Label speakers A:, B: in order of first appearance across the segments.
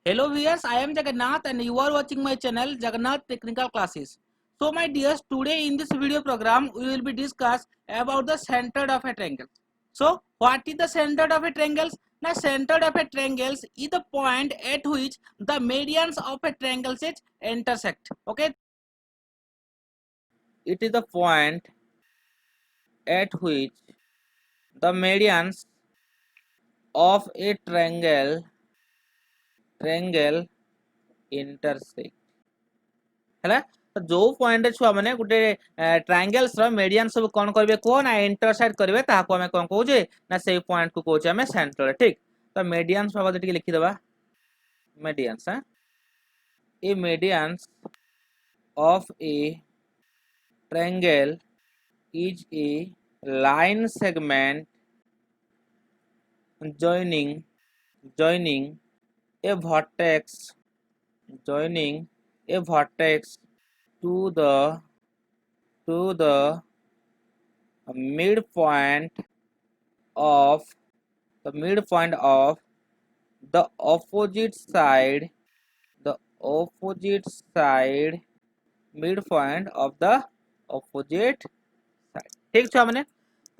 A: Hello viewers, I am Jagannath and you are watching my channel Jagannath Technical Classes. So my dears, today in this video program we will be discuss about the center of a triangle. So what is the center of a triangle? The center of a triangle is the point at which the medians of a triangle is intersect. Okay. It is the point at which the medians of a triangle intersect. है जो point छुआ मैंने गोटे triangles रो median सब कौन करेंगे को ना इंटरसेक्ट करेंगे ताको हमें कौन कहूजे ना से पॉइंट को कहूजे हमें सेंटर ठीक तो मीडियंस बाबत टिके लिखि देबा medians A medians of a triangle is a line segment joining a vertex to the midpoint of the opposite side midpoint of the opposite side ठीक छ माने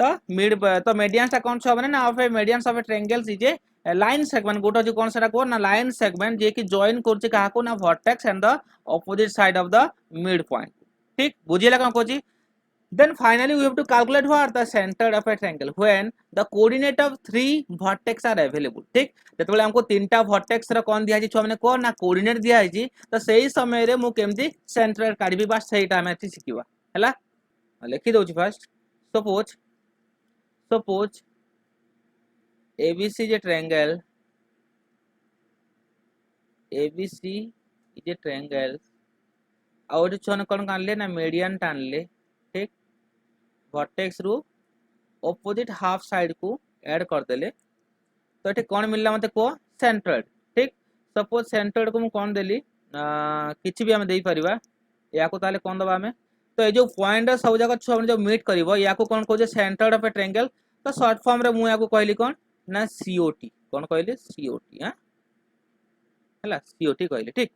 A: तो मीडियन सा कौन छ माने ना of A medians of a triangles is a line segment गोटा जो कौन सेटा को ना लाइन सेगमेंट जे कि जॉइन करछि काहा को ना vertex and the opposite side of the mid point ठीक बुझिला कोन कोछि then finally we have to calculate what the center of a triangle when the coordinate of three vertex are available ठीक जेतबेले हमको तीनटा vertex रा कोन दिया छि छ माने कोन ना कोऑर्डिनेट दिया छि तो सही समय रे मु केमती सेंटर काढबी बस सेटा हम एथि सिखिबा हैला लिखि दउछि first suppose ABC is a triangle और छन कोन कानले ना मीडियन टानले ठीक वर्टेक्स रु ऑपोजिट हाफ साइड को ऐड कर देले तो एठी कोन मिलला मते को सेंटर्ड ठीक सपोज सेंटर्ड को मु कोन देली किछि भी हम देई परिबा या को ताले कोन दबा हमें तो ये जो पॉइंट सब जगह छुआ जो मीट करिवो या को कोन कहजे सेंटर्ड ऑफ ए ट्रायंगल तो शॉर्ट फॉर्म रे मु या को कहली कोन ना सीओटी कोन कहली सीओटी हां हला सीओटी कहली ठीक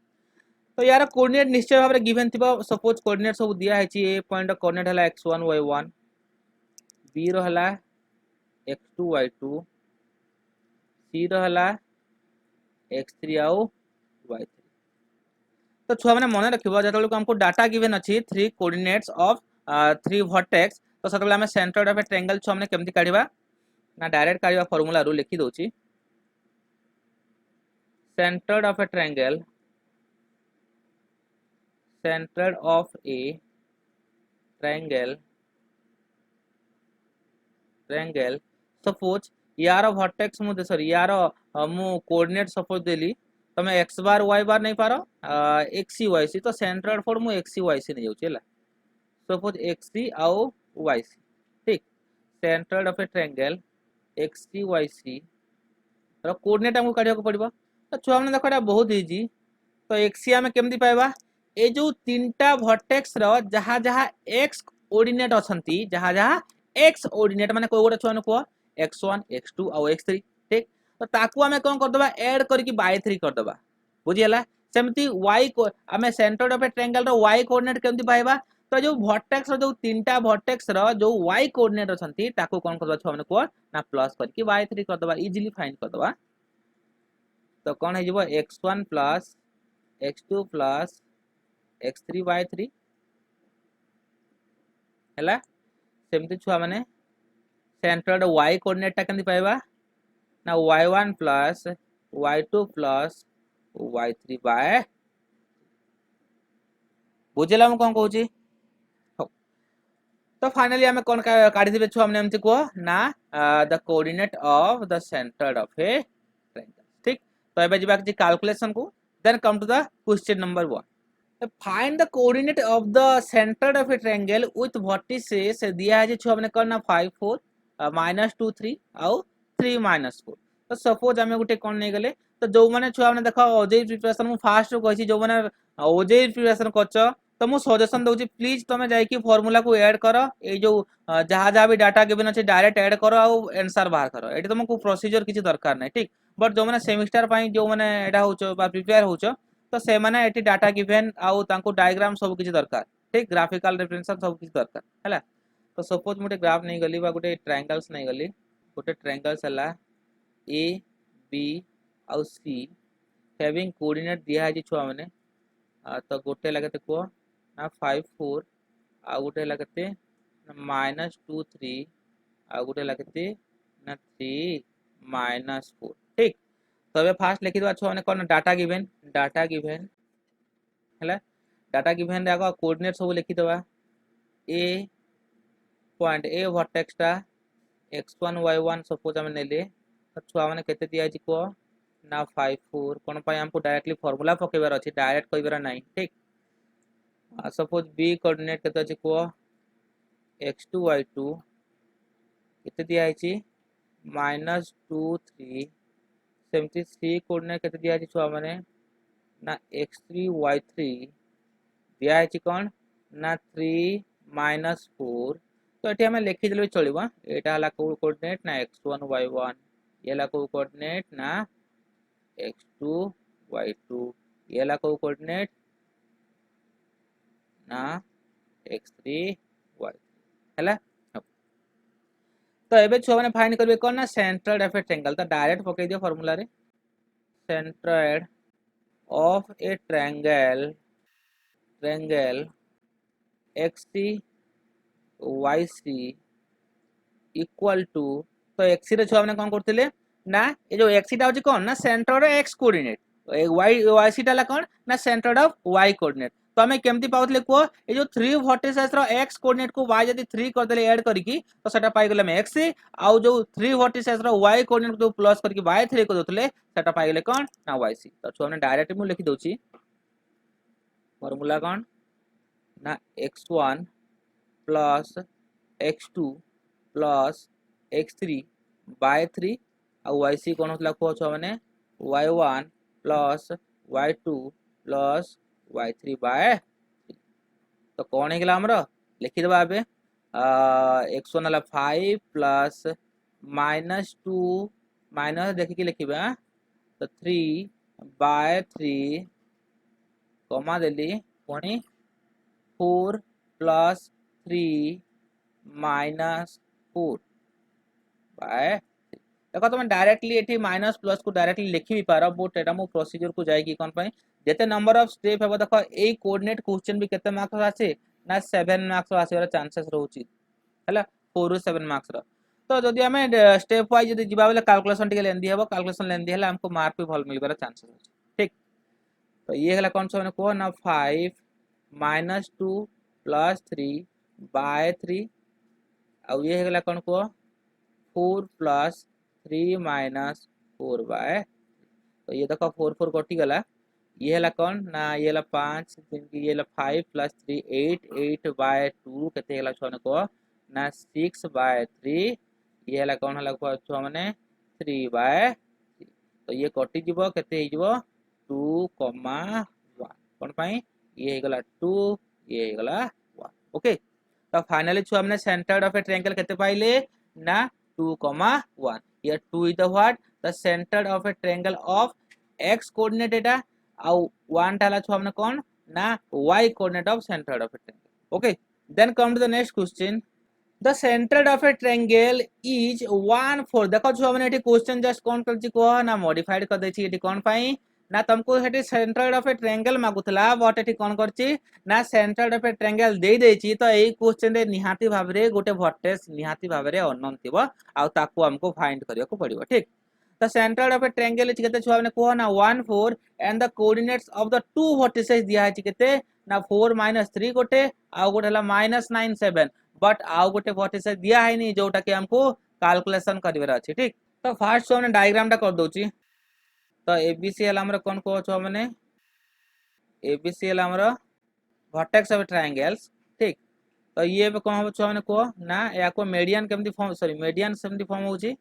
A: तो यार कोऑर्डिनेट निश्चय भाबरे गिवन थिबा सपोज कोऑर्डिनेट सब दिया है छि ए पॉइंट कोऑर्डिनेट हला x1 y1 b रो हला x2 y2 c रो हला x3 आउ y3 तो छुआ माने मन रखिबो जतले को हमको डाटा गिवन अछि three coordinates of three vertex तो सतले हमें सेंटर ऑफ ए ट्रायंगल छ हमने केमति काढिबा ना डायरेक्ट काढिबा फार्मूला रो लिखि दोछि centre of a triangle suppose यार वर्टेक्स मु सॉरी यार मु कोऑर्डिनेट सपोज देली तमे x बार y बार नहीं पारो x y c तो सेंट्रोइड फॉर मु x y c नहीं जाउची हला सपोज x आउ y c ठीक centroid of a triangle x y c रो कोऑर्डिनेट हमको काढिया को पड़िबो तो छुआ हमने देखो एटा बहुत इजी तो x हमें केमति पाइबा ए जो तीनटा वर्टेक्स रो जहां जहां x कोऑर्डिनेट अछंती जहां जहां x कोऑर्डिनेट माने कोइ गोटे छुआ न को x1 x2 और x3 ठीक तो ताकू हमें कोन कर दबा ऐड करके y3 कर दबा बुझियला सेमती y को हमें सेंटर ऑफ ए ट्रायंगल रो y कोऑर्डिनेट केमती पाइबा तो जो वर्टेक्स रो जो तीनटा वर्टेक्स रो जो y कोऑर्डिनेट अछंती ताकू कोन कर दबा छुआ न को ना प्लस करके y3 कर दबा इजीली फाइंड कर दबा तो कोन हे जबो x1 plus x2 plus x3 y3 हैला सेमती छुआ माने सेंटर y कोऑर्डिनेट ता केमती पाइबा ना y1 plus y2 plus y3 bye बुझेला हम कोन कहूची तो फाइनली हमें कोन काढी दिबे छु हमने एमती को ना the coordinate of the centre of a triangle ठीक तो एबे जिबा कि कैलकुलेशन को then come to the question number 1 find the coordinate of the centre of a triangle with vertices दिया है छु हमने करना 5 4 -2 3 आउ 3 -4 तो सपोज हमें गुटे कोन नै गेले तो जो माने छु हमने देखो ओजेई प्रिपरेशन मु फास्ट रो कहछि जो माने ओजेई प्रिपरेशन करछ तो मु सजेशन दूची प्लीज तुम जाइए फॉर्मूला को ऐड कर ये जो जहाँ जहाँ भी डाटा गिवन अच्छे डायरेक्ट ऐड कर आंसर बाहर कर ये तुमको प्रोसीजर किसी दरकार नहीं ठीक बट जो मैंने सेमिस्टर जो मैंने एटा हो प्रिपेयर हो तो से मैंने ये डाटा गिवन आउ डायग्राम सब किसी दरकार ठीक ग्राफिकल रिप्रेजेंटेशन सब किसी दरकार है तो सपोज मुझे ग्राफ नहीं गली गोटे ट्रायंगल्स नहीं गली गोटे ट्रायंगल्स है ए बी आउ सी हैविंग कोऑर्डिनेट दिया है छुआ मैंने तो गोटे लगे कह ना 5 4 आ गोटे लगे -2 3 आ गोटे लगे ना 3 -4 ठीक तो ये फास्ट लिखी छुआ मैंने कौन डाटा गिवेन है डाटा गिवेन आग कोऑर्डिनेट सब लिखिदे ए point A वर्टेक्सटा x1 y1 suppose आम नेले तो छुआ मैंने केते दिया कह ना 5 4 कौन हमको डायरेक्टली फॉर्मूला पकेबार अच्छी डायरेक्ट कहबार ना ठीक सपोज बी कोऑर्डिनेट केते अछि कह x2 y2 केते दिया -2 3 सेमती सी कोऑर्डिनेट केते दिया छुआ मैंने ना x3 y3 दिया कौन ना 3 -4 तो ये आम लिखिदेले चलो यहाँ है कौ कोऑर्डिनेट ना x1 y1 ये कौ कोऑर्डिनेट ना x2 y2 ये कौ कोऑर्डिनेट ना x3 y3 है तो ये छुआ मैंने फाइंड करेंगे कौन ना सेंट्रोइड ऑफ ए ट्रायंगल तो डायरेक्ट पकई दियो फॉर्मूला रे centroid of a triangle XC YC equal to तो एक्सी रे छुआ मैंने कौन करते ना ये जो एक्सीटा होची कौन ना सेंट्रोइड एक्स कोऑर्डिनेट YC टा कौन ना सेंट्रोइड ऑफ Y कोऑर्डिनेट तो हमें केमती पाउतले को ये जो 3 वर्टिसेस रो x कोऑर्डिनेट को y यदि 3 कर देले ऐड करिकी तो सेटा पाई गेले हम x आ जो 3 वर्टिसेस रो y कोऑर्डिनेट को प्लस करके y3 को दोतले सेटा पाई गेले कौन ना yc तो छुआ हमने डायरेक्ट मु लिखि दोची फार्मूला कौन ना x1 plus x2 plus x3 by 3 आ yc कौन होतला को छुआ माने y1 plus y2 plus y3 by 3 तो कौन है हमर लिखिदेबा एबे x1 है 5 प्लस -2 माइनस देखिए लिखा तो 3 बाय 3 कमा देली पुणी 4 प्लस 3 -4 बाय देखो तुम डायरेक्टली ये माइनस प्लस को डायरेक्टली लिखी भी पार बट एटा मो प्रोसीजर को जाएगी कौन पाई जेते नंबर ऑफ स्टेप है देखो ए कोऑर्डिनेट क्वेश्चन भी केते मार्क्स आसे ना 7 मार्क्स आसीबार चांसेस रहउची हैला 4 ରୁ 7 मार्क्स रो तो जदि हमें स्टेप वाइज जदि जिबा बेले कैलकुलेशन टिके लेंदी हेबो कैलकुलेशन लेंदी हेला हमको मार्क भी भल मिलबार चांसेस अछि ठीक तो ये हला कौन सा को ना 5 -2 प्लस 3 बाय 3 और ये हला कौन को 4 प्लस 3 -4 बाय तो ये देखो 4 4 कटि गला ये हला कौन ना ये हला 5 ये हला 5 प्लस 3 8 8 बाय 2 केते हला छन को ना 6 बाय 3 ये हला कौन हला को छ माने 3 बाय 3 तो ये कटि जीवो केते हे जीवो 2, 1 कौन पाई ये हे गला 2 ये हे गला 1 ओके तो फाइनली छुआ हमने सेंटर ऑफ ए ट्रायंगल केते पाइले ना 2, 1 here 2 is the what the center of a triangle of x coordinate eta ଆଉ 1 टा छुआ हमने कौन ना y coordinate of center of a triangle okay then come to the next question the center of a triangle is 1/4 देखो छुआ मैंने eighty question just कौन करछि को ना मॉडिफाइड कर देछि एटी कौन पाई ना तुमको हेटी सेंटर ऑफ ए ट्रायंगल मागुतला बट एटी कौन करछि ना सेंटर ऑफ ए ट्रायंगल दे देछि तो एई क्वेश्चन रे निहाती भाव रे गोटे वर्टेक्स निहाती भाव रे अननोन थिबो आ ताको हमको फाइंड करिया को पड़िबो ठीक the center of a triangle is केते छुआ ने को ना 1/4 and the coordinates of the two vertices दिया है केते ना 4 - 3 गोटे आ गोटे हला -9 7 बट आउ गोटे वर्टिसेस दिया है नहीं जोटा कि हमको कैलकुलेशन करिवार अछि ठीक तो फर्स्ट हमने डायग्राम टा कर दोची तो एबीसी हला हमर कोन को छ माने एबीसी हला हमर वर्टेक्स ऑफ ट्रायंगल्स ठीक तो ये पे कोन हो छ माने को ना या को मीडियन केमती फॉर्म सॉरी मीडियन सेमती फॉर्म होची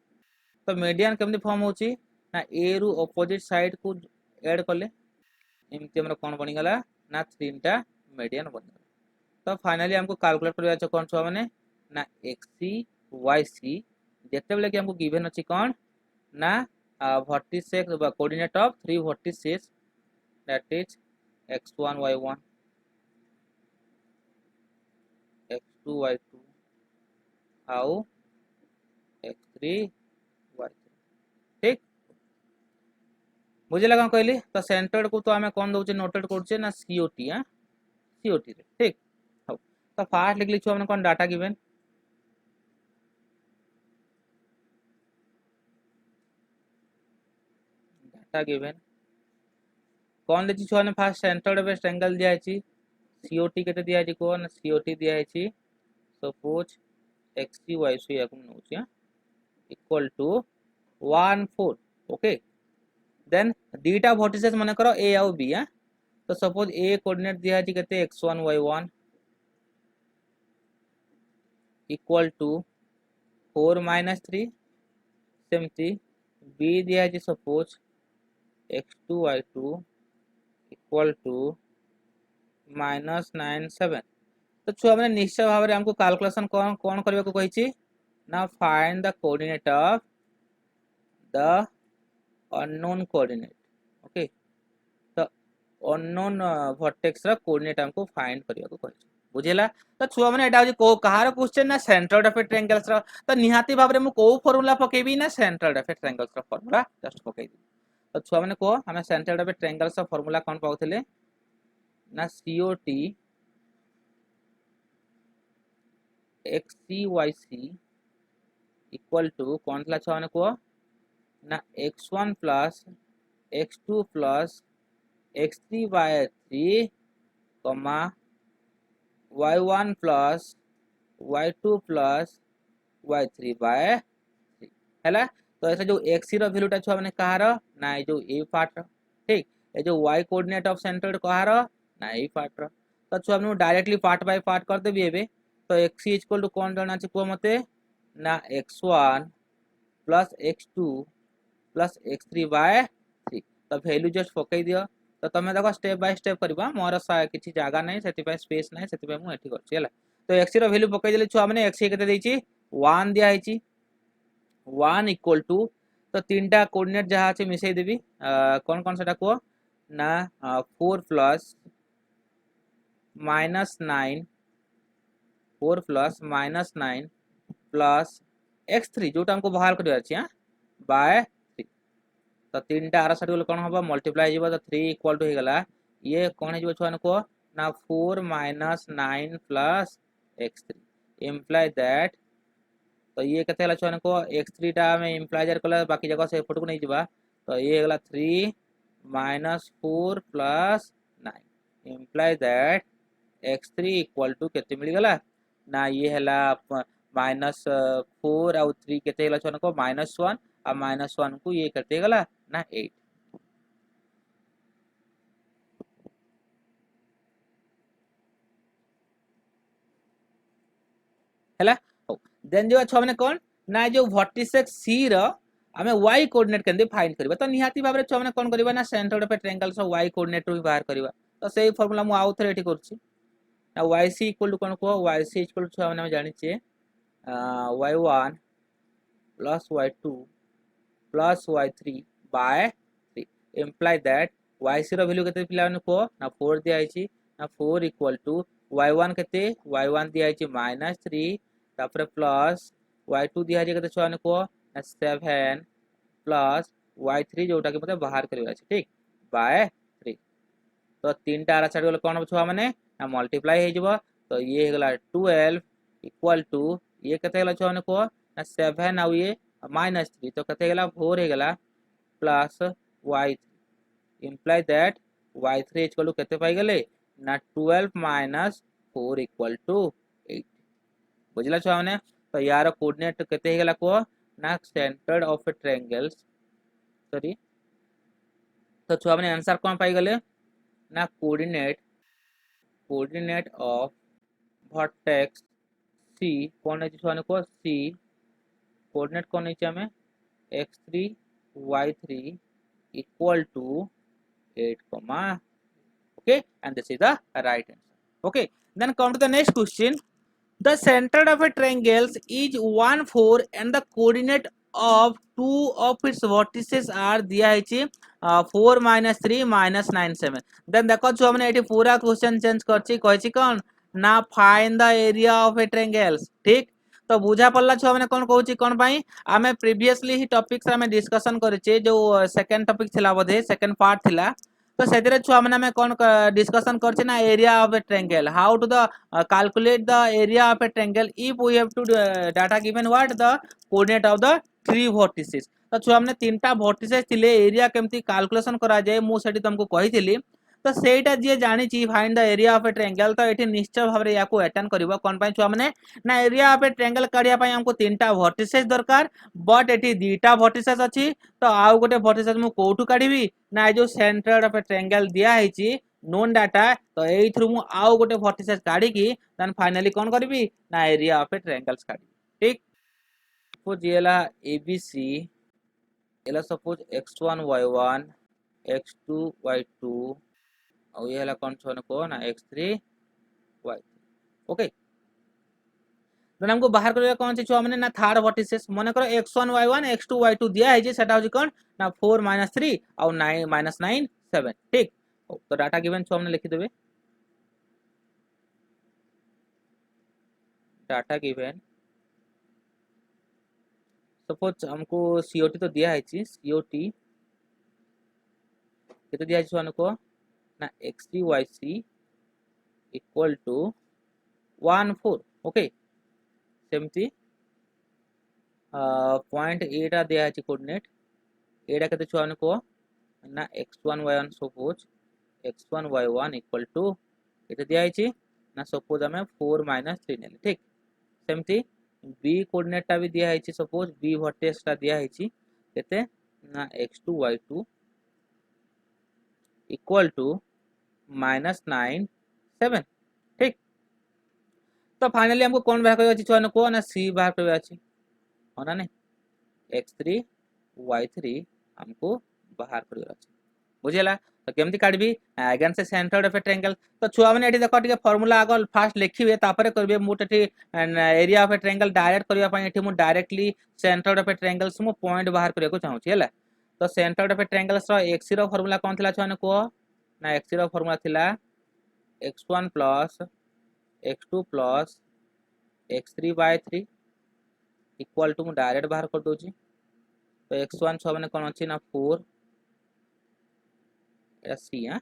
A: तो मीडियन केमती फॉर्म होची ना ए रु अपोजिट साइड को ऐड करले एमती हमर कोन बनि गला ना 3 टा मीडियन बन। तो फाइनली हमको कैलकुलेट करिया छ कोन छ माने ना एक्सी वाई सी जेते बेले कि हमको गिवन अछि कोन ना vertices coordinate of three vertices that is x1 y1 x2 y2 आउ x3 y3 ठीक बुझे लगा कहली तो सेंटर्ड को तो आम कौन दौचे नोटेड कर ना सीओटी हाँ सीओटी रे ठीक हो तो फास्ट लिख लिखु हमने कौन डाटा गिवन डाटा गिवन कौन देखी छुआ ने फास्ट सेंटर्ड बेस्ट एंगल दिया है सीओटी केते दिया है को ना सीओटी दिया है सपोज एक्सी वाई सी या कोन नोच इक्वल टू 1 4 ओके देन दीटा वर्टिसेस मन करो ए आउ बी हां तो सपोज ए कोऑर्डिनेट दिया है केते x1 y1 equal to 4 minus 3 सेमती बी दिया है suppose x2 y2 equal to -9 7 तो छुआ मैंने निश्चय भाव में हमको कैलकुलेशन कौन कौन करने को कही ना find the coordinate of the unknown coordinate okay तो अननोन वर्टेक्स रा कोऑर्डिनेट हमको फाइंड करने को कही बुझेला तो छुआ मैंने एटा को कहार क्वेश्चन ना सेंट्रोइड ऑफ ए ट्रायंगल्स रा तो निहाती भाव में मु को फार्मूला पकेबी ना सेंट्रोइड ऑफ ए ट्रायंगल्स रा फार्मूला जस्ट पकेबी तो छुआ मैंने को हमें सेंट्रोइड ऑफ ए ट्रायंगल्स रा फार्मूला कौन पाउथले ना COT x c y c equal to कौन था छुआ को ना x1 plus x2 plus x3 by 3 कमा y1 plus y2 plus y3 by 3 हैला तो ऐसा जो x रो वैल्यूटा छुआ माने कहार ना ए जो ए पार्ट ठीक ए जो y कोऑर्डिनेट ऑफ सेंटर्ड कहार ना ए पार्ट तो छुआ हमने डायरेक्टली पार्ट बाय पार्ट कर देबी एबे तो x इक्वल टू कौन जाना छ को मते ना x1 plus x2 plus x3 by 3 तो वैल्यू जस्ट पकई दियो तो तमे देखो स्टेप बाय स्टेप करबा मोर किछि जागा नै सेति बाय स्पेस नै सेति बाय मु एठी करछि हला तो x रो वैल्यू पकई देले छुआ माने x केते देछि 1 दिया हैछि 1 इक्वल टू तो तीनटा कोऑर्डिनेट जहा छै मिसई देबी कौन कौन सेटा को ना 4 प्लस -9 4 प्लस -9 प्लस x3 जोटा हमको बाहर करिया अछि हां बाय 3 तो तीनटा आर साइड कोन होबा मल्टीप्लाई हिबा तो 3 इक्वल टू हे गला ये कोन हिबो छुआन को ना 4 -9 प्लस x3 इंप्लाई दैट तो ये केते हला छुआन को x3 टा में इंप्लाइजर कला बाकी जगह से फोटो को नहीं जिबा तो ये गला 3 -4 plus 9 imply that x3 equal to केते मिल गला ना ये हला -4 और 3 केते हला छन को -1 और -1 को ये केते गला ना 8 हला देन जो छ माने कोन ना जो वर्टिसेस C रो हमें y कोऑर्डिनेट केंदे फाइंड करबा तो निहाती भाबरे छ माने कोन करबा ना centre of a triangle so y coordinate भी बाहर करबा तो सेही फार्मूला मु आउ थरे एठी करछि ना yc इक्वल टू कोन को yc इक्वल टू छ माने हम जानि छिए y1 plus y2 plus y3 by 3 imply that y0 value केते पिला को ना 4 दिया आइछि ना 4 इक्वल टू y1 केते y1 दिया आइछि -3 तापर प्लस y2 दिया आइछि केते छन को 7 प्लस y3 जोटा के मते बाहर करबा छै ठीक बाय 3 तो तीनटा आरा साइड कोन छुआ माने ना मल्टीप्लाई हे जबो तो ये हे गला 12 इक्वल टू ये केते गला छुआ को 7 आउ ये -3 तो कते गला 4 हे गला plus y3 imply that y3 equal to कते पाई गले ना 12 - 4 इक्वल टू 8 बुझला छुआ माने तो यार कोऑर्डिनेट कते हे गला को ना centred of a triangles sorry तो छुआ माने आंसर कोन पाई गले ना कोऑर्डिनेट ऑफ वर्टेक्स C कौन है छुआ को C कोऑर्डिनेट कौन है हमें x3 y3 equal to 8 comma okay and this is the right answer Okay, then come to the next question. The center of a triangle is 1 4 and the coordinate of two of its vertices are दिया है 4 minus 3 minus 9 7. Then देखो जो हमने ये पूरा question change करछि कहछि कोन ना find the area of a triangle ठीक तो बुझा पड़ला छो हमने कोन कहछि कोन पई आमे प्रीवियसली ही टॉपिक्स रे हमें डिस्कशन करिचे जो सेकंड टॉपिक थिला बोधे सेकंड पार्ट थिला तो सेतिरे छुआ माने मैं कोन डिस्कशन करछि ना area of a triangle how to the calculate the area of a triangle if we have to data given what the coordinate of the three vertices तो छुआ हमने तीनटा vertices थिले एरिया केमती कैलकुलेशन करा जाए मु सेठी तुमको कहिथिली तो सेटा जे जानि ची find the area of a triangle तो एठी निश्चय भाबरे याको अटेंड करबो कोन पई छुआ माने ना एरिया ऑफ ए ट्रायंगल काढिया पई हमको तीनटा vertices दरकार बट एठी दीटा vertices अछि तो आउ गोटे vertices मु कोठु काढिबी ना जो सेंटर ऑफ ए ट्रायंगल दिया हैची नोन डाटा तो एई थ्रू मु आउ गोटे vertices काढी की देन फाइनली कोन करबी ना एरिया ऑफ ए ट्रायंगल्स काढी ठीक सपोज ये ला एबीसी एला suppose x1 y1 x2 y2 और ये ला कौन सा को ना x3 y ओके देन हमको बाहर करबा कोन छै छुआ माने ना थर्ड वर्टिसेस माने करो x1 y1 x2 y2 दिया है जे सेटा होची कोन ना 4 3 और 9 9 7 ठीक तो डाटा गिवन छुआ माने लिखि देबे डाटा गिवन सपोज हमको सीओटी तो दिया है ची सीओटी कितने दिया है छुआ को ना x3 y3 equal to 1 4 okay सेमती पॉइंट एटा दिया है कोऑर्डिनेट एटा केते छुआ को ना x1 y1 suppose x1 y1 equal to केते दिया है ना सपोज हमें 4 3 नेले ठीक सेमती b कोऑर्डिनेट टा भी दिया है सपोज b वर्टेक्स टा दिया है केते ना x2 y2 इक्वल टू -9 7 ठीक तो फाइनली हमको कौन बाहर करबा अछि छुआ को ना c बाहर करबा अछि होना ने x3 y3 हमको बाहर करबा अछि बुझेला तो केमती काढबी अगेन से सेंटर ऑफ ए ट्रायंगल तो छुआ माने एठी देखो टिके फार्मूला आगो फास्ट लिखिबे तापरे करबे मुट एठी area of a triangle direct करबा पई एठी मु directly centre of a triangle से मु पॉइंट बाहर करबा को चाहू छी हैला तो सेंटर ऑफ ए ट्रायंगल रो x रो फार्मूला कोन थिला छुआ को ना x रो फार्मूला थिला x1 plus x2 plus x3 by 3 equal to मु डायरेक्ट बाहर कर दो छी तो x1 छ माने कोन अछि ना 4 सी हां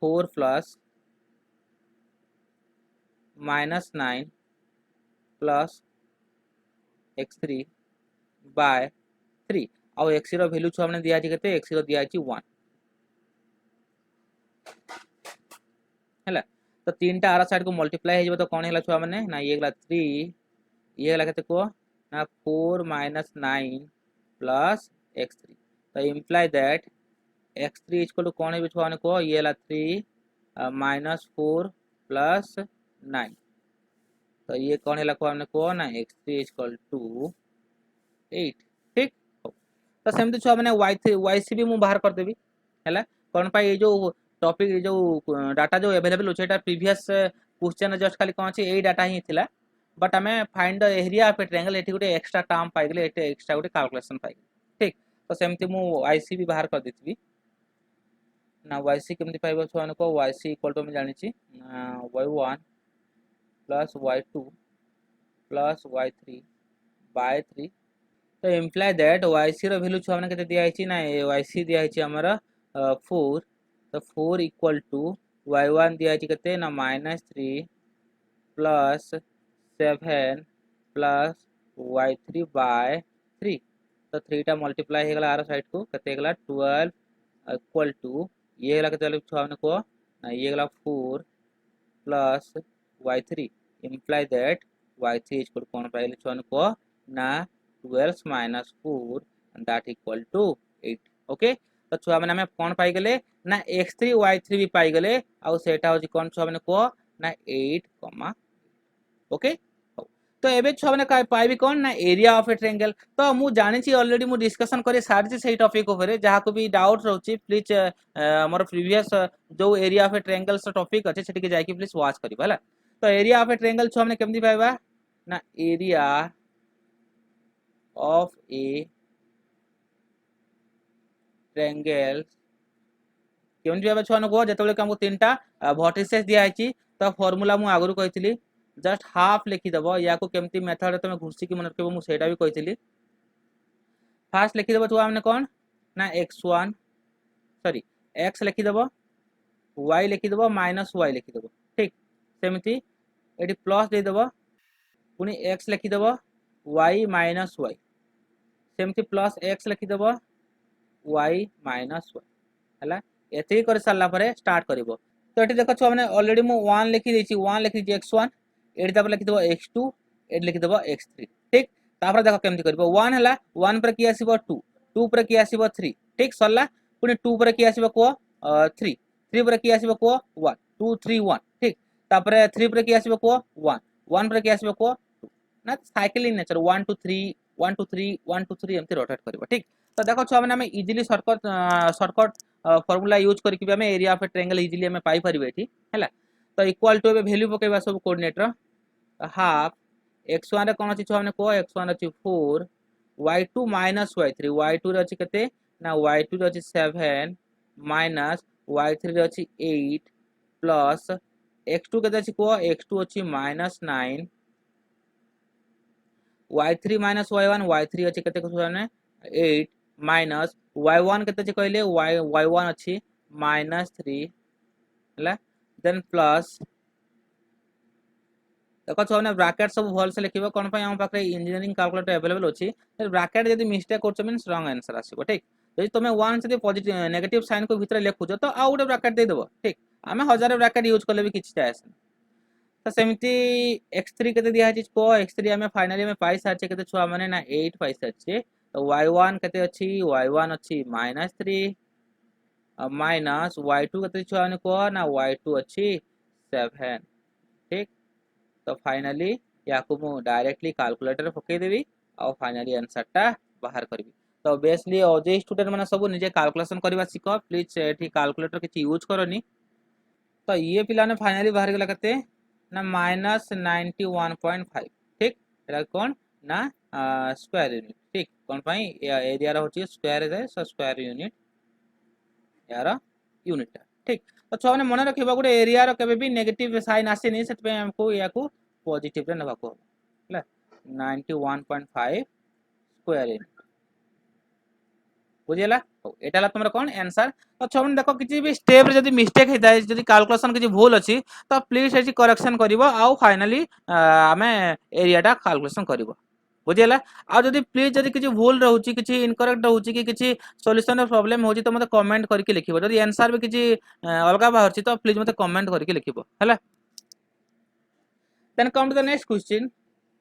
A: 4 प्लस -9 प्लस x3 by 3 और x रो वैल्यू छ हमने दिया छी केते x रो दिया छी 1 हैला तो तीनटा आरा साइड को मल्टीप्लाई हे जब तो कोन हैला छुआ माने ना ये गला 3 ये हैला केते को ना 4 9 प्लस x3 तो imply that x3 equal to कोन है छुआ को ये हैला 3 -4 प्लस 9 तो ये कोन हैला को हमने को ना x3 इक्वल टू 8 ठीक तो सेमती छुआ माने y3 भी मु बाहर कर देबी हैला कोन पाई ये जो टॉपिक जो डाटा जो अवेलेबल होचे एटा प्रीवियस क्वेश्चन जस्ट खाली कोन अछि ए डाटा ही थिला बट हमें find the area of a triangle एठी गोटे एक्स्ट्रा टर्म पाइ गेले एठी एक्स्ट्रा गोटे कैलकुलेशन पाइ ठीक तो सेमती मु yc भी बाहर कर देतबी ना yc केमती पाइबो छुआन को yc इक्वल टू हम जानि छी y1 plus y2 plus y3 by 3 तो इंप्लाई दैट yc रो वैल्यू छुआ माने केते दिया आइछि ना yc दिया आइछि हमरा 4 तो 4 इक्वल टू y1 दिया आइछि केते ना -3 प्लस 7 प्लस y3 बाय 3 तो 3 टा मल्टीप्लाई हे गला आर साइड को केते गला 12 इक्वल टू ये गला केते छुआ माने को ना ये गला 4 plus y3 imply that y3 equal कोन पाइले छुआ माने को ना 12 minus 4 and that equal to 8 okay तो छुआ माने हमें कोन पाई गेले ना x3 y3 भी पाई गेले आ सेटा होची कोन छुआ माने को ना 8 ओके तो एबे छुआ माने पाइबी कौन ना एरिया ऑफ ए ट्रायंगल। तो मु जानि छी ऑलरेडी मु डिस्कशन करी सारी सही टॉपिक ऊपर जहाँ को भी डाउट रहउची प्लीज मोर प्रीवियस जो एरिया ऑफ ए ट्रायंगल से टॉपिक अच्छे सेठी के जाई कि प्लीज वाच करिबा हला। तो एरिया ऑफ ए ट्रायंगल छुआ माने केमदी पाइबा ना एरिया ऑफ ए ट्रायंगल केमदी पाइबा छुआ नको जेतबेले हमको तीनटा वर्टिसेस दिया हैची। तो फार्मूला मु आगरु कहितली जस्ट हाफ लिखिदेव या केमती मेथड तुम घुषिकी मन रखिब मु सेटा भी कही। फास्ट लिखिदेव छुआ मैंने कौन ना x1 सॉरी x लिखिदेव y लिखिदेव माइनस y लिखिदेव ठीक सेमती ये प्लस देदेव पुणी x लिखिदेव y माइनस y सेमती प्लस x लिखिदेव y माइनस y है ये कर सारा पर स्टार्ट कर। तो ये देख छुआ मैंने ऑलरेडी मु 1 लिखी देछि 1 लिखी x1 ये लिखिदेव x2 ये लिखिदेव x3 ठीक। तापर देख केमती कर 1 है 1 पर किए आसब 2 2 पर किए आसब 3 ठीक सरला पुणी 2 पर किए आसब को 3 3 पर किए आसब को 1 2 3 1 ठीक। तापर 3 पर किए आसब को 1 1 पर किए आसब को 2 ना साइकिल इन नेचर 1 2 3 1 2 3 1 2 3 एमती रोटेट करबो ठीक। तो देखो छुआ मैंने इजिली शॉर्टकट फॉर्मूला यूज करके भी area of a triangle easily हमें पाई परिबे एठी हैला। तो इक्वल टू वैल्यू पकेबा सब कोऑर्डिनेट रो हाफ x1 रे कोन अछि छुआ माने को x1 अछि 4 y2 माइनस y3 y2 रे अछि कते ना y2 रे अछि 7 माइनस y3 रे अछि 8 प्लस x2 कते अछि को x2 अछि minus 9 y3 minus y1 y3 अछि कते को छुआ ने 8 माइनस y1 कते अछि कहले y1 अछि माइनस 3 हला देन प्लस देखो छुआ ने ब्रैकेट सब भल से लिखिबो कोन पय हम पाखे इंजीनियरिंग कैलकुलेटर अवेलेबल अछि ब्रैकेट यदि मिस्टेक करछ मींस रॉन्ग आंसर आसीबो ठीक। यदि तुम 1 से पॉजिटिव नेगेटिव साइन को भीतर लिखुछ तो आ गोटे ब्रैकेट दे देबो ठीक। आमे हजार ब्रैकेट यूज करले भी किछ चाहे तो सेमती x3 केते दिया अछि को x3 हमें फाइनली में पाई साचे केते छुआ माने ना 8 पाई साचे। तो y1 केते अछि y1 अछि -3 माइनस y2 केते छुआ माने को ना y2 अछि 7 ठीक। तो फाइनली या को मु डायरेक्टली कैलकुलेटर पके देबी और फाइनली आंसर टा बाहर करबी। तो बेसली जे स्टूडेंट माने सब निजे कैलकुलेशन करबा सिखो प्लीज एठी कैलकुलेटर किछि यूज करनी। तो ये पिला ने फाइनली बाहर गेला कते ना -91.5 ठीक एटा कोन ना स्क्वायर यूनिट ठीक कोन पई एरिया रो होची स्क्वायर है सो स्क्वायर यूनिट यार यूनिट ठीक। तो छो माने मन रखिबा गुटे एरिया रो केबे भी नेगेटिव साइन आसेनी सेट पे हमको या को पॉजिटिव रे नबा को हला 91.5 स्क्वायर यूनिट बुझिला एटाला तुमरा कोन आंसर। तो छो माने देखो किछि भी स्टेप रे जदी मिस्टेक हेताय जदी कैलकुलेशन किछि भूल अछि तो प्लीज एठी करेक्शन करिवो आ फाइनली हमें एरिया टा कैलकुलेशन करिवो बुझिला। आ जदी प्लीज जदी किछि भूल रहउछि किछि इनकरेक्ट रहउछि कि किछि सॉल्यूशन प्रॉब्लम होछि तो मते कमेंट करके लिखिबो जदी आंसर भी किछि अलगा बाहरछि तो प्लीज मते कमेंट करके लिखिबो हला। Then come to the next question.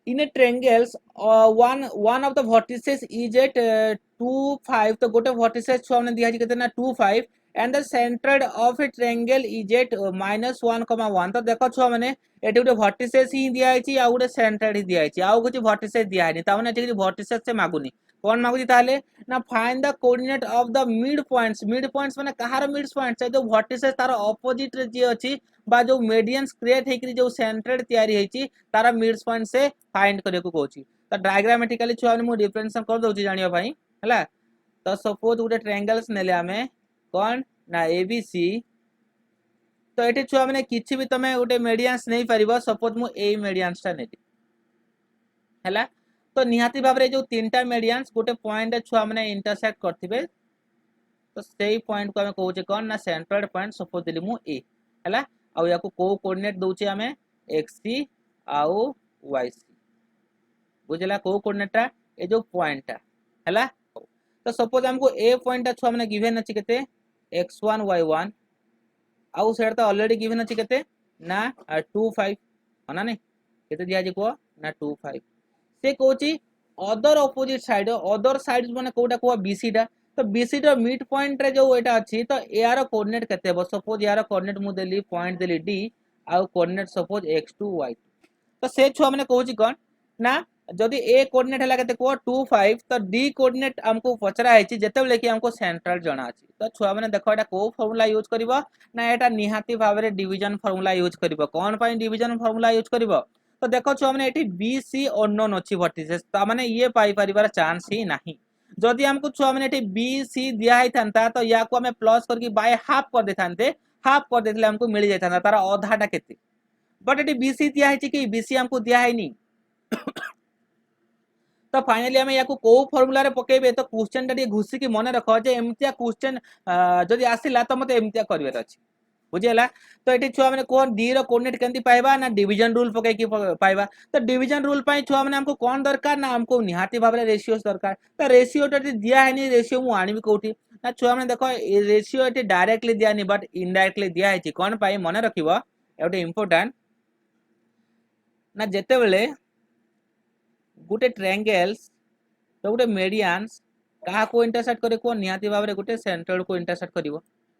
A: In a triangle, one of the vertices is at 2 5 तो गोटे vertices छुआ हमने दिया कितने ना 2 5 and the center of a triangle is at -1, तो देखो छुआ मैंने एटी गोटे vertices ही दिया है आ गोटे center ही दिया है आ कुछ vertices दिया है ता माने एटी vertices से मागुनी कौन मागुची ताले ना find the coordinate of the mid points माने कहार मिड पॉइंट्स जो vertices तार ऑपोजिट रे जे अछि बा जो मीडियंस क्रिएट हेकरी जो सेंटर्ड तयारी हेची तारा मिड पॉइंट से फाइंड करे को कहूची। तो डायग्रामेटिकली छुआ मु रिप्रेजेंटेशन कर दउची जानिया भाई हला। तो सपोज गोटे ट्रायंगल्स नेले हमें कौन ना एबीसी तो एठी छुआ माने किछि भी तमे गोटे मीडियंस नहीं परिबो सपोज मु ए मीडियंस ता नेली हला। तो निहाती भाबरे जो तीनटा मीडियंस गोटे पॉइंट छुआ माने इंटरसेक्ट करथिबे तो सेही पॉइंट को हमें कहूचे कौन ना सेंट्रोइड पॉइंट सपोज देली मु ए हला। आउ या को कोऑर्डिनेट दउचे हमें xc आउ yc बुझला को कोऑर्डिनेट ए जो पॉइंट ता हला। तो सपोज हमको ए पॉइंट छुआ माने गिवन अछि केते x1 y1 आउ सेड तो ऑलरेडी गिवन अछि केते ना 2 5 हना नै केते दिया जे को ना 2 5 से कहूची अदर ऑपोजिट साइड माने कोटा को बीसी टा तो बीसी रो मिड पॉइंट रे जो एटा अछि तो यार कोऑर्डिनेट केते हो सपोज यार कोऑर्डिनेट मु देली पॉइंट देली डी आउ कोऑर्डिनेट सपोज x2 y2 तो से छुआ माने कहूची कोन ना जदि ए कोऑर्डिनेट हला केते को 2 5 तो डी कोऑर्डिनेट हमको पचरा है जेते बेले कि हमको सेंट्रल जणा अछि तो छुआ माने देखो एटा को फार्मूला यूज करबो ना एटा निहाती भाबरे डिवीजन फार्मूला यूज करबो कोन पई डिवीजन फार्मूला यूज करबो तो देखो छुआ माने एठी बी सी अननोन अछि वर्टिसेस ता माने ये पाई परिवार चांस ही नाही जदि हमको छुआ माने एठी बी सी दिया है थांता तो या को हमें प्लस करके बाय हाफ कर देथांते हाफ कर देथिले हमको मिल जायथांता तार आधाटा केते बट एठी बी सी दिया है कि बी सी हमको दिया है नी तो फाइनली आम या को फर्मुला पकेबे तो क्वेश्चन टा घुषिक मन रख जे एमतिया क्वेश्चन जदि आसिला तो मते एमतिया करबार अछि बुझिला तो ये छुआ मैंने कौन डी रो कोऑर्डिनेट केंती पाइबा ना डिवीजन रूल पके की पाइबा तो डिवीजन रूल पाई छुआ मैंने हमको कौन दरकार ना हमको निहाती भाबरे रेशियो दरकार तो रेशियो टा दिया है नहीं रेशियो मु आनिबी कोठी ना छुआ मैंने देखो रेशियो एटी डायरेक्टली दिया नहीं बट इनडायरेक्टली दिया है कौन पाई मन रखिबो एटे इंपोर्टेंट ना जेते बेले गोटे ट्रायंगल्स तो गोटे मीडियंस कहा को इंटरसेक्ट करे को निहाती भाबरे गोटे सेंट्रोइड को इंटरसेक्ट करिवो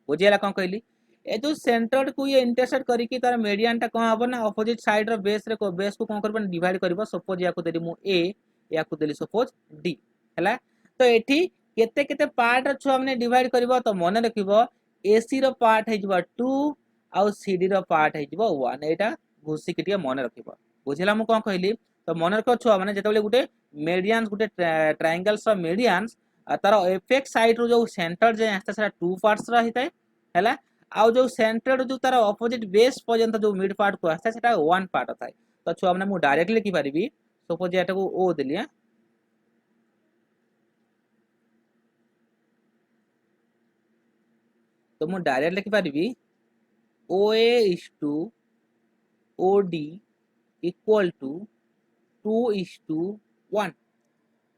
A: बुझियला कोन कहली ए जो सेंट्रोइड को ये इंटरसेक्ट करी कि तार मीडियन टा कोन हबो ना ऑपोजिट साइड रो बेस रे को बेस को कोन करबो डिवाइड करबो सपोज या को देली मु ए या को देली सपोज डी हैला तो एठी केते केते पार्ट रो छु हमने डिवाइड करबो तो मन रखिबो एसी रो पार्ट है जबो 2 आउ सीडी रो पार्ट है जबो 1 एटा घुसी के टिया मन रखिबो बुझिला मु कोन कहली तो मन रखो छु माने जेते गोटे मीडियंस गोटे ट्रायंगल्स रो मीडियंस तार एपेक्स साइड रो जो सेंटर जे आस्ते सेटा 2 पार्ट्स रही थाए हैला आउ जो सेंटर जो तार ऑपोजिट बेस पर्यंत जो मिड पार्ट को आस्ते सेटा 1 पार्ट थाए तो छुआ माने मु डायरेक्टली लिखि परिबी सपोज एटा को ओ देली तो मु डायरेक्ट लिखि परिबी OA is to OD equal to 2:1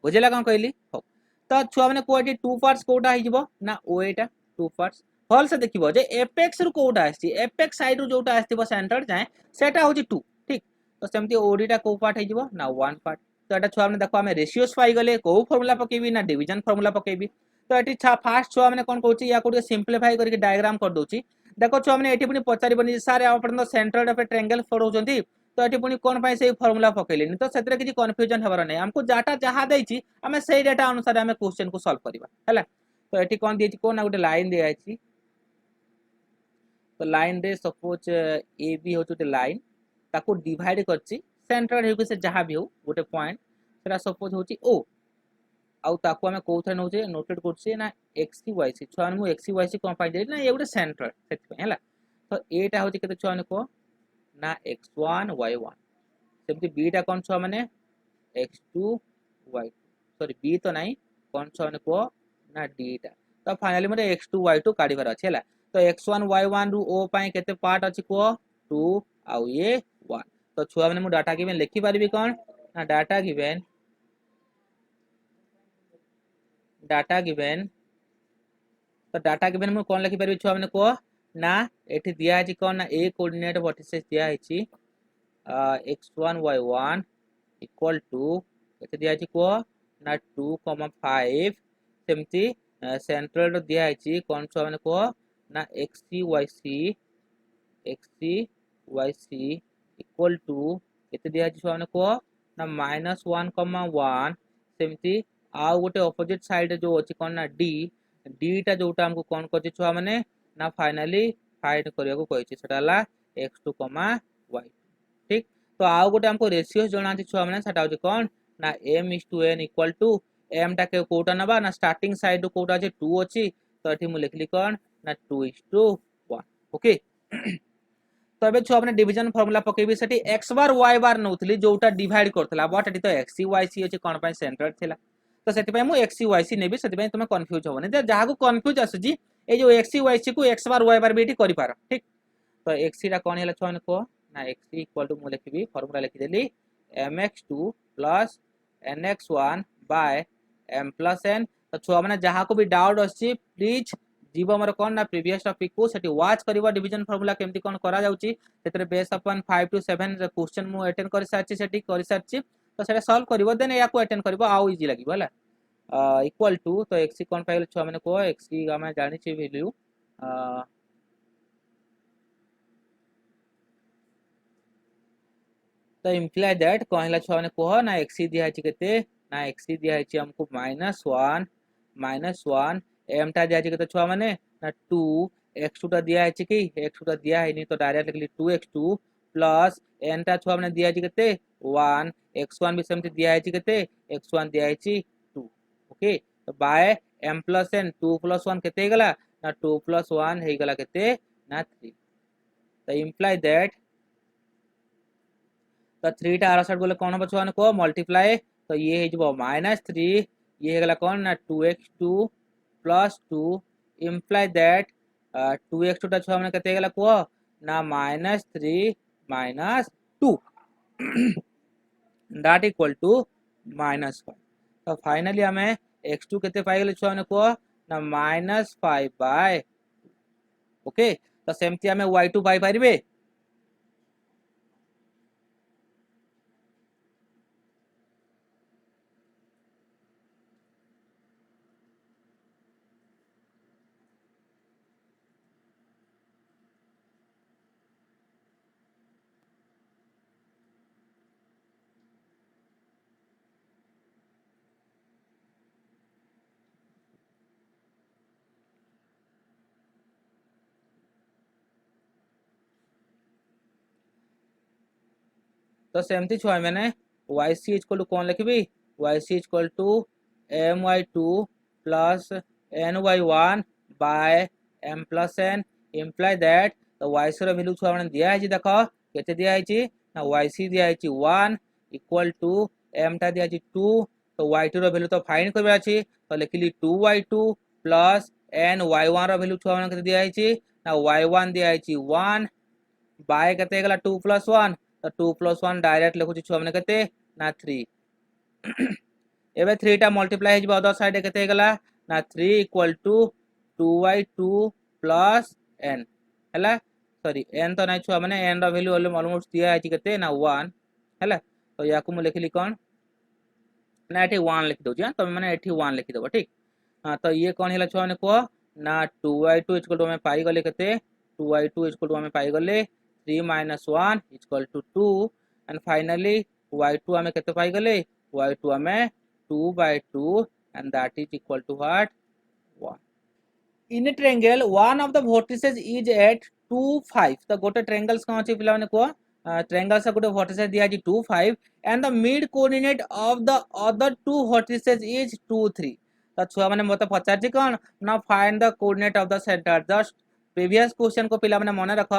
A: बुझेला कौन कहली हो तो छुआ माने कोठी 2 पार्ट्स कोटा hi जिवो ना OA टा 2 पार्ट्स हल से देखिबो जे एपेक्स रु कोटा आसी एपेक्स साइड रु जोटा आस्तिबो सेंटर जाय सेटा होची 2 ठीक तो सेमती OD टा को पार्ट hi जिवो ना 1 पार्ट तो एटा छुआ माने देखो हमें रेशियोस पाई गले को फार्मूला पकेबी ना डिवीजन फार्मूला पकेबी तो एटी फास्ट छुआ माने कोन कहूची या को सिंपलीफाई करके डायग्राम कर दोची देखो छुआ माने एटी पुनी पचारिबनी सारे आपण सेंटर ऑफ ए ट्रायंगल पढौचंती तो ये पुणी कौन पाई से फॉर्मूला पकेलिनी तो से किसी कन्फ्यूजन हबार नहीं हमको डाटा जहाँ देछि आमे से डाटा अनुसार आमे क्वेश्चन को सॉल्व करबा हैला तो एठी कोन दिछि कोन गोटे लाइन दिया अछि तो लाइन रे सपोज ए बी हो गोटे लाइन ताको डिवाइड करछि सेंटर हे से जहाँ भी हो गोटे पॉइंट सेटा सपोज होछि ओ आउ ताको आमे कोथरे नोचे नोटेट करछि ना एक्स वाई सी छुआ मु एक्स वाई सी कोन पाई दे ना ये गोटे सेंटर सेति हैला तो एटा होछि केते छुआ ने को ना x1 y1 सेमती b टा कोन छ माने x2 y2 सॉरी b तो नहीं कोन छ माने को ना d टा तो फाइनली मते x2 y2 काढिबार अछि हैला तो x1 y1 रु o पाए केते पार्ट अछि को 2 आउ ये 1 तो छुआ माने मु डाटा गिवन लिखि पारिबी कोन ना डाटा गिवन तो डाटा गिवन मु कोन लिखि पारिबी छुआ माने को ना एठी दिया अछि कोन ना a कोऑर्डिनेट वर्टिसेस दिया अछि x1 y1 इक्वल टू केते दिया अछि को ना 2,5 सेमती सेंट्रल दिया अछि कोन छ माने को ना xc yc इक्वल टू केते दिया अछि माने को ना -1,1 सेमती आ गोटे ऑपोजिट साइड जो अछि कोन ना d टा जोटा हमको कोन करछि छुआ माने ना फाइनली फाइंड करिया को कहिछि सेटा हला x2, y ठीक तो आउ गोटे हमको रेशियोस जणा अछि छुआ माने सेटा होछि कोन ना m:n इक्वल टू m टा के कोटा नबा ना स्टार्टिंग साइड कोटा अछि 2 अछि तो एठी मु लिखली कोन ना 2:1 ओके तो एबे छुआ माने डिवीजन फार्मूला पकेबी सेठी x बार y बार नउथली जोटा डिवाइड करथला बट एठी तो x y c अछि कोन पय सेंटर थिला तो सेठी पय मु x y c नेबी सेठी पय तुमे कंफ्यूज होबनी जे जहा को कंफ्यूज आसुजी ए जो x y c को x बार y बार भी एठी करि पार ठीक तो x रा कोन हैला छुआ माने को ना x इक्वल टू मु लिखबी फार्मूला लिखि देली mx2 plus nx1 by m plus n तो छुआ माने जहा को भी डाउट आछि प्लीज जीव हमर कोन ना प्रीवियस टॉपिक को सेठी वाच करबा डिवीजन फार्मूला केमती कोन करा जाउची सेतरे बेस अपन 5 to 7 क्वेश्चन मु अटेंड कर सारची सेठी कर सारची तो सेटा सॉल्व करबो देन या को अटेंड करबो आउ इजी लागिबो हला इक्वल टू तो x कोन पाइल छुआ माने को x हम जानि छी वैल्यू तो इम्प्लाय दैट कहला छुआ मैंने कह ना एक्स दिखाई केते ना एक्स दिखाई हमको -1 एम टा दिखाई केते छुआ मैंने ना 2 x2 टा दिखाई कि x2 टा दिया है नहीं तो डायरेक्ट लिखली 2x2 प्लस एन टा छुआ मैंने दिखाई केते 1 x1 भी सेमती दिखाई केते x1 दिखाई 2 ओके तो by m plus n 2 plus 1 केते गला ना 2 प्लस 1 हे गला केते ना 3 तो इम्प्लाय दैट तो 3 टा आर साइड बोले कौन हम छुआ को मल्टीप्लाई तो ये हो -3 ये हो गला कौन ना 2x2 plus 2 imply that 2x2 टा छुआ मैंने केते गला को ना -3 -2 दैट इक्वल टू -5 तो फाइनली हमें x2 केते पाई गले छुआ मैंने को ना -5 बाय ओके तो सेमती हमें y2 पाई पारिबे तो सेमती छुआ मैंने वाई सी इक्वल टू कौन लिखी y c equal to my2 plus ny1 by m plus n imply that तो वाई सी वैल्यू छुआ मैंने दिया है देख केते दिया है ना वाई सी दिया है 1 इक्वल टू m टा दिया है 2 तो y2 रो वैल्यू तो फाइंड करबा अछि तो लिखली 2y2 प्लस n y1 रो वैल्यू छुआ मैंने केते दिया है ना y1 दिया है 1 बाय केते गला 2 प्लस 1 तो 2 प्लस 1 डायरेक्ट लिखुची छुआ मैंने केते ना 3 एबे 3 टा मल्टीप्लाई हो अदर साइड केते गला ना 3 equal to 2y2 plus n हैला सॉरी n तो नहीं छुआ मैंने n रो वैल्यू ऑलमोस्ट दिया है केते ना 1 हैला तो याकू मु लिखली कोन ना एठी 1 लिख दो जी तो मैंने एठी 1 लिख दो ठीक हां तो ये कौन हैला छुआ मैंने को ना 2y2 इक्वल टू में पाई गले केते 2y2 इक्वल टू में पाई गले 3 minus 1 equal to 2 and finally y2 हमें कितने पाई गले y2 हमें 2 by 2 and that is equal to what 1 in a triangle one of the vertices is at 2 5 तो गोटे ट्रायंगल्स कौन अछि पिला माने को ट्रायंगल से गोटे vertices दिया अछि 2 5 and the mid coordinate of the other two vertices is 2 3 तो छुआ माने मते पचार छी कोन ना find the coordinate of the centre just previous question को पिला माने मन रख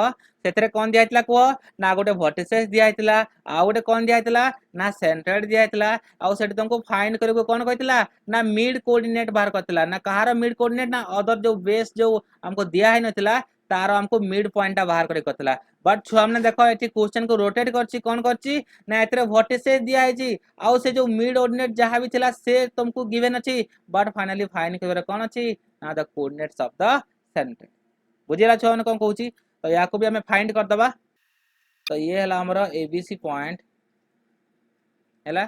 A: सेतरे कोन दिया हितला को ना गोटे वर्टिसेस दिया हितला आ गोटे कोन दिया हितला ना सेंटर्ड दिया हितला आ सेट तुमको फाइंड करबो कोन कहतिला ना मिड कोऑर्डिनेट बाहर करतिला ना कहार मिड कोऑर्डिनेट ना अदर जो बेस जो हमको दिया है नथिला तार हमको मिड पॉइंट बाहर करे करतिला बट छुआ हमने देखो एठी क्वेश्चन को रोटेट करछि कोन करछि ना एतरे वर्टिसेस दिया है जी आ से जो मिड कोऑर्डिनेट जहां भी थिला से तुमको गिवन अछि बट फाइनली फाइंड करबे कोन अछि ना the coordinates of the centre बुझेला छुआ मैंने कौन कहूँ तो या को भी हमें फाइंड कर दबा तो ये है हमर एबीसी पॉइंट हैला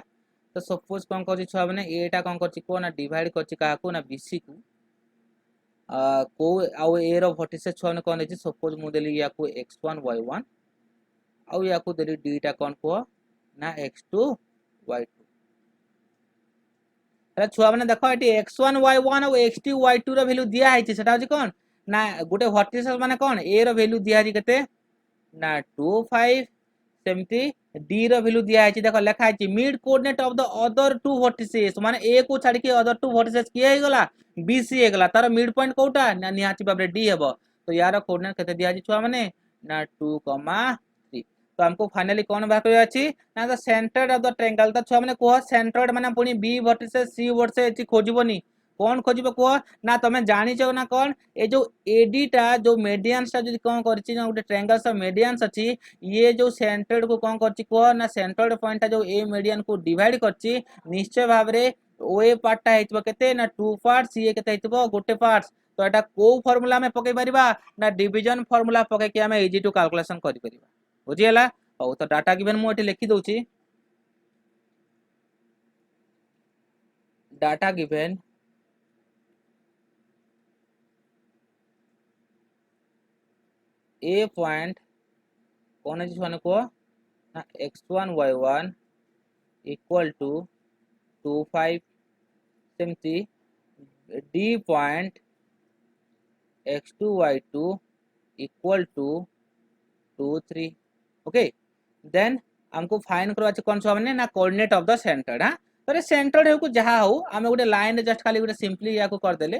A: तो सपोज कौन कर छुआ मैंने एटा कौन कर को ना डिवाइड कर का को ना बीसी को को आउ ए रो वर्टिसेस छुआ मैंने कौन है सपोज मु देली या को x1 y1 आउ या को देली डीटा कौन को ना x2 y2 है छुआ मैंने देखो एटी x1 y1 और x2 y2 रो वैल्यू दिया है सेटा होची कोन ना गोटे वर्टिसेस माने कोन ए रो वैल्यू दिया है केते ना 2 5 सेमती डी रो वैल्यू दिया है देखो लिखा है mid coordinate of the other two vertices माने ए को छाड़ के अदर टू वर्टिसेस किए हे गला बीसी हे गला तार मिड पॉइंट कोटा ना निहाची बाबरे डी हेबो तो यार कोऑर्डिनेट केते दिया है छुआ माने ना 2 3 तो हमको फाइनली कौन बात होय अछि ना the centre of the triangle तो छुआ माने को सेंटर्ड माने पुनी बी वर्टिसेस सी वर्टिसेस खोजबोनी कौन खोजबो को ना तमे जानि छ ना कौन ए जो एडी टा जो मीडियंस टा जो कौन करछि ना गोटे ट्रायंगल सा मीडियंस अछि ये जो सेंटर्ड को कौन करछि को ना सेंटर्ड पॉइंट टा जो ए मीडियन को डिवाइड करछि निश्चय भाबरे ओए पार्ट टा हेतबो केते ना टू पार्ट्स ये केते हेतबो गोटे पार्ट्स तो एटा को फार्मूला में पके परिबा ना डिवीजन फार्मूला पके के हमें इजी टू कैलकुलेशन करि परिबा बुझियला हो तो डाटा गिवन मु एठी लिखि दोछि डाटा गिवन ए पॉइंट कौन है जिसने को ना x1 y1 इक्वल टू 25 सेमती d point x2 y2 equal to 2 3 okay then हमको फाइन करवा कौन सा मैंने ना कोऑर्डिनेट ऑफ द सेंटर्ड हाँ तो सेंटर्ड हो जहाँ हो आम गोटे लाइन जस्ट खाली गोटे सिंपली या करदेले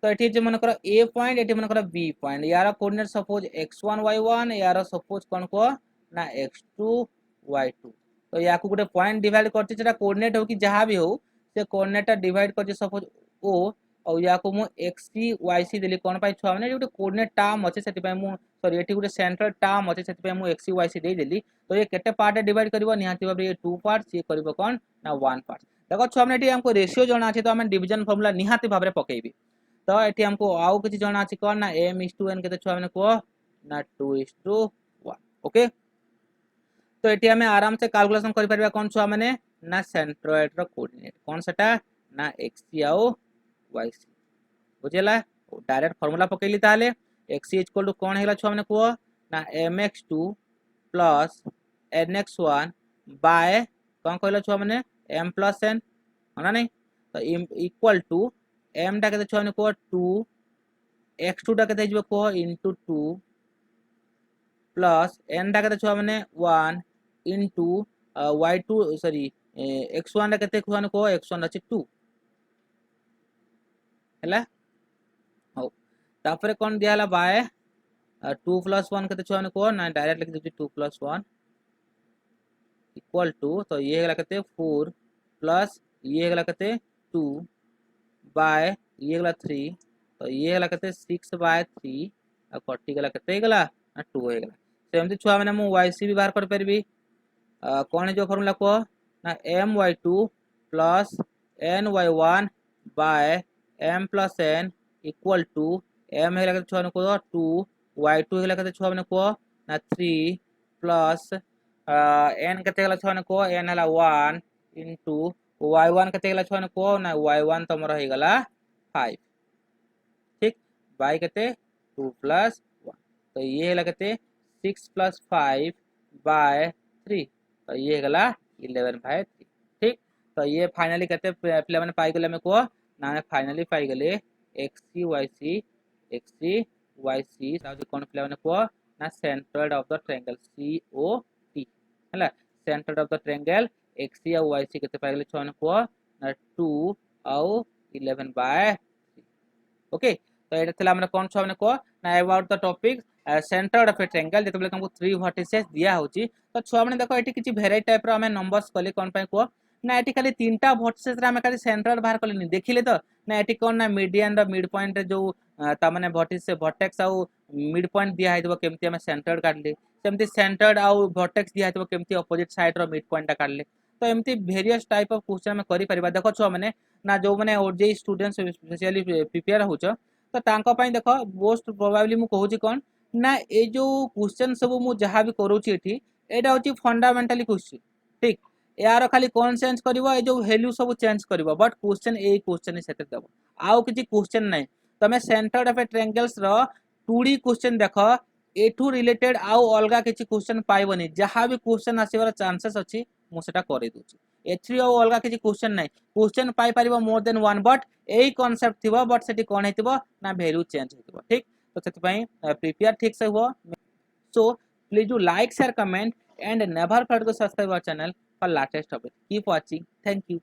A: तो ये मनकर ए पॉइंट ये मनकर बी पॉइंट यार कोऑर्डिनेट सपोज x1 y1 यार सपोज कौन को ना x2 y2 तो या गोटे पॉइंट डिवाइड करते कोऑर्डिनेट हो कि जहाँ भी हो से कोऑर्डिनेट डिवाइड कर सपोज ओ और या को मु xc yc देली कोन पाई छुआ माने गोटे कोऑर्डिनेट टर्म अछि सेति पाई मु सॉरी एठी गोटे सेंट्रल टर्म अछि सेति पाई मु xc yc दे देली तो ये केते पार्ट डिवाइड करबो निहाती भाबरे ये 2 पार्ट ये करबो कोन ना 1 पार्ट देखो छुआ माने एठी हमको रेशियो जणा अछि तो हम डिवीजन फार्मूला निहाती भाबरे पकेबी तो एठी हमको आउ किछि जणा अछि कोन ना m:n केते छुआ माने को ना 2:1 ओके तो एठी हमें आराम से कैलकुलेशन करि परबा कोन छुआ माने ना सेंट्रोइड रो कोऑर्डिनेट कोन सेटा ना xc आउ yc बुझेला डायरेक्ट फार्मूला पकेली ताले xc इक्वल टू कोन हेला छुआ माने को ना mx2 प्लस nx1 बाय कोन कहला छुआ माने m प्लस n होना नहीं तो इक्वल टू m टा केते छुआ माने को 2 x2 टा केते हिजबो को इनटू 2 प्लस n टा केते छुआ माने 1 इनटू y2 सॉरी x1 टा केते छुआ माने को x1 अछि 2 हैला हो तापर कौन दिया हला बाय 2 प्लस 1 केते छुआ को ना डायरेक्ट लिख दे 2 प्लस 1 इक्वल टू तो ये हला केते 4 प्लस ये हला केते 2 बाय ये हला 3 तो ये हला केते 6 बाय 3 आ कटि गला केते गला 2 हो गला सेमति छुआ माने मु yc भी बाहर कर परबी कोन जो फार्मूला को ना my2 plus ny1 by m plus n equal to m हेला छुआ को 2 y2 हेला कते छुआ को ना 3 प्लस n कते हेला छुआ को n हेला 1 इनटू y1 कते हेला छुआ को ना y1 तमर हे गला 5 ठीक बाय कते 2 प्लस 1 तो ये हेला कते 6 प्लस 5 बाय 3 तो ये गला 11 बाय 3 ठीक तो ये फाइनली कते प्ले माने पाई गले में को ना फाइनली पाई गले xc yc ताउ कोन प्ले माने को ना centroid of the triangle COT हला centroid of the triangle xc और yc केते पाई गले छन को ना 2 और 11 बाय 3 ओके तो एटा थला हमने कोन छने को ना about the topic centroid of a triangle जेते बेले हमको 3 वर्टिसेस दिया होची तो छुआ माने देखो एटी किछि वेराइटी टाइप रो हमें नंबर्स कले कोन पाई को ना एटी खाली तीनटा वर्टिसेस रे हमें खाली सेंट्रोइड बाहर कले नि देखिले तो ना एटी कोन ना मीडियन द मिड पॉइंट रे जो ता माने वर्टिस से वर्टेक्स आउ मिड पॉइंट दिया हेतबो केमती हमें सेंट्रोइड काटले सेमती सेंट्रोइड आउ वर्टेक्स दिया हेतबो केमती अपोजिट साइड रो मिड पॉइंट ता काटले तो एमती वेरियस टाइप ऑफ क्वेश्चन में करि परिबा देखो छुआ माने ना जो माने ओजे स्टूडेंट्स स्पेशली प्रिपेयर होचो तो तांको पई देखो मोस्ट प्रोबेबली मु कहूची कोन ना ए जो क्वेश्चन सब मु जहां भी करूची एठी एटा होची फंडामेंटली क्वेश्चन ठीक यार खाली कौन चेंज करिवो ए जो वैल्यू सब चेंज करिवो बट क्वेश्चन ए क्वेश्चन सेट देबो आउ किछि क्वेश्चन नै तमे सेंटर्ड ऑफ ए ट्रायंगल्स रो 2D क्वेश्चन देखो एठू रिलेटेड आउ अलगा किछि क्वेश्चन पाइबनी जहां भी क्वेश्चन आसीबार चांसेस अछि मु सेटा करि दोची एथ्री आउ अलगा किछि क्वेश्चन नै क्वेश्चन पाइ परिबो मोर देन वन बट एई कांसेप्ट थिबो बट सेठी कोन हेतिबो ना वैल्यू चेंज हेतिबो ठीक तो सेति पई प्रिपेयर ठीक से हो so please do like share comment and never forget to subscribe our channel for latest update keep watching thank you